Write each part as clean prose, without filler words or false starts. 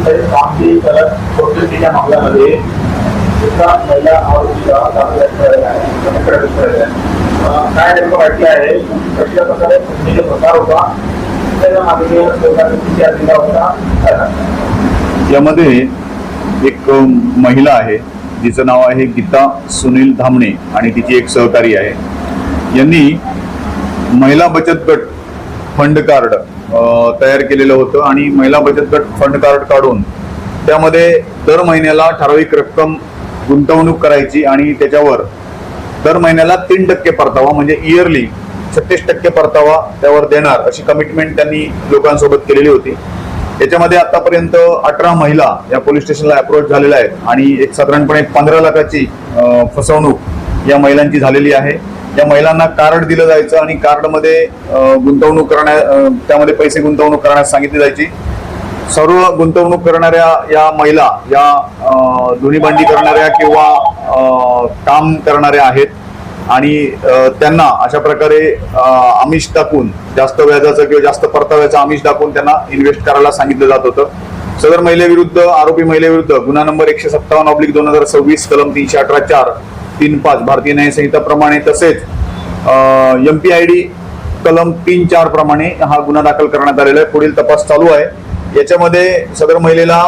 कामगिरी करत कोर्टाच्या मामल्यामध्ये एका महिला आरोपीला काय नेमकं वाटलं आहे, कशा प्रकारे प्रकार होता, त्याच्या मागे होता. यामध्ये एक महिला आहे जिचं नाव आहे गीता सुनील धामणे आणि तिची एक सहकारी आहे. यांनी महिला बचत गट फंड कार्ड तयार केलेलं होतं आणि महिला बचत गट फंड कार्ड काढून त्यामध्ये दर महिन्याला ठराविक रक्कम गुंतवणूक करायची आणि त्याच्यावर दर महिन्याला 3% परतावा म्हणजे इयरली 36% परतावा त्यावर देणार अशी कमिटमेंट त्यांनी लोकांसोबत केलेली होती. याच्यामध्ये आतापर्यंत 18 महिला या पोलीस स्टेशनला अप्रोच झालेल्या आहेत आणि एक साधारणपणे 15 लाखाची फसवणूक या महिलांची झालेली आहे. या महिलांना कार्ड दिलं जायचं आणि कार्डमध्ये गुंतवणूक त्यामध्ये पैसे गुंतवणूक करण्यास सांगितली जायची. सर्व गुंतवणूक करणाऱ्या या महिला या धुनी भांडी करणाऱ्या किंवा काम करणाऱ्या आहेत आणि त्यांना अशा प्रकारे आमिष टाकून जास्त व्याजाचं किंवा जास्त परताव्याचं आमिष टाकून त्यांना इन्व्हेस्ट करायला सांगितलं जात होतं. सदर महिलेविरुद्ध आरोपी महिलेविरुद्ध गुन्हा नंबर 157/2026 कलम 318(4) 3(5) भारतीय न्याय संहिता प्रमाणे तसेच MPID कलम 3(4) प्रमाणे हा गुन्हा दाखल करण्यात आलेला आहे. पुढील तपास चालू आहे. याच्यामध्ये सदर महिलेला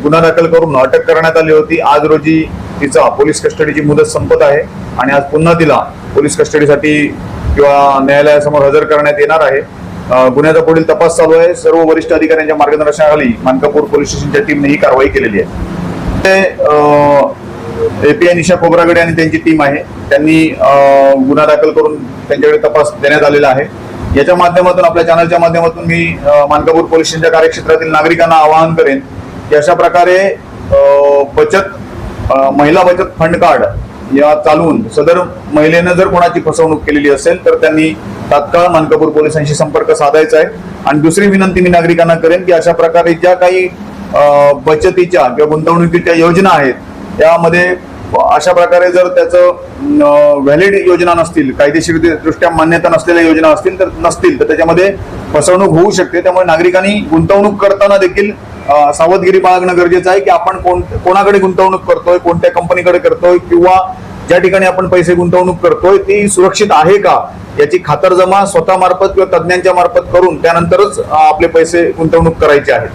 गुन्हा दाखल करून अटक करण्यात आली होती. आज रोजी तिचा पोलीस कस्टडीची मुदत संपत आहे आणि आज पुन्हा तिला पोलीस कस्टडीसाठी किंवा न्यायालयासमोर हजर करण्यात येणार आहे. गुन्ह्याचा पुढील तपास चालू आहे. सर्व वरिष्ठ अधिकाऱ्यांच्या मार्गदर्शनाखाली मानकापूर पोलीस स्टेशनच्या टीमने ही कारवाई केलेली आहे. API निशा खोब्रागडे आणि त्यांची टीम आहे. त्यांनी गुन्हा दाखल करून त्यांच्याकडे तपास देण्यात आलेला आहे. याच्या माध्यमातून आपल्या चॅनलच्या माध्यमातून मी मानकापूर पोलीस स्टेशनच्या कार्यक्षेत्रातील नागरिकांना आवाहन करेन की अशा प्रकारे महिला बचत फंड कार्ड या चालवून सदर महिलेनं जर कोणाची फसवणूक केलेली असेल तर त्यांनी तात्काळ मानकापूर पोलिसांशी संपर्क साधायचा आहे. आणि दुसरी विनंती मी नागरिकांना करेन की अशा प्रकारे ज्या काही बचतीच्या किंवा गुंतवणुकीच्या योजना आहेत त्यामध्ये अशा प्रकारे जर त्याचं व्हॅलिड योजना नसतील, कायदेशीर दृष्ट्या मान्यता नसलेल्या योजना असतील तर त्याच्यामध्ये फसवणूक होऊ शकते. त्यामुळे नागरिकांनी गुंतवणूक करताना देखील सावधगिरी बाळगणं गरजेचं आहे की आपण कोणाकडे गुंतवणूक करतोय, कोणत्या कंपनीकडे करतोय किंवा ज्या ठिकाणी आपण पैसे गुंतवणूक करतोय ती सुरक्षित आहे का याची खातरजमा स्वतः मार्फत किंवा तज्ञांच्या मार्फत करून त्यानंतरच आपले पैसे गुंतवणूक करायचे आहेत.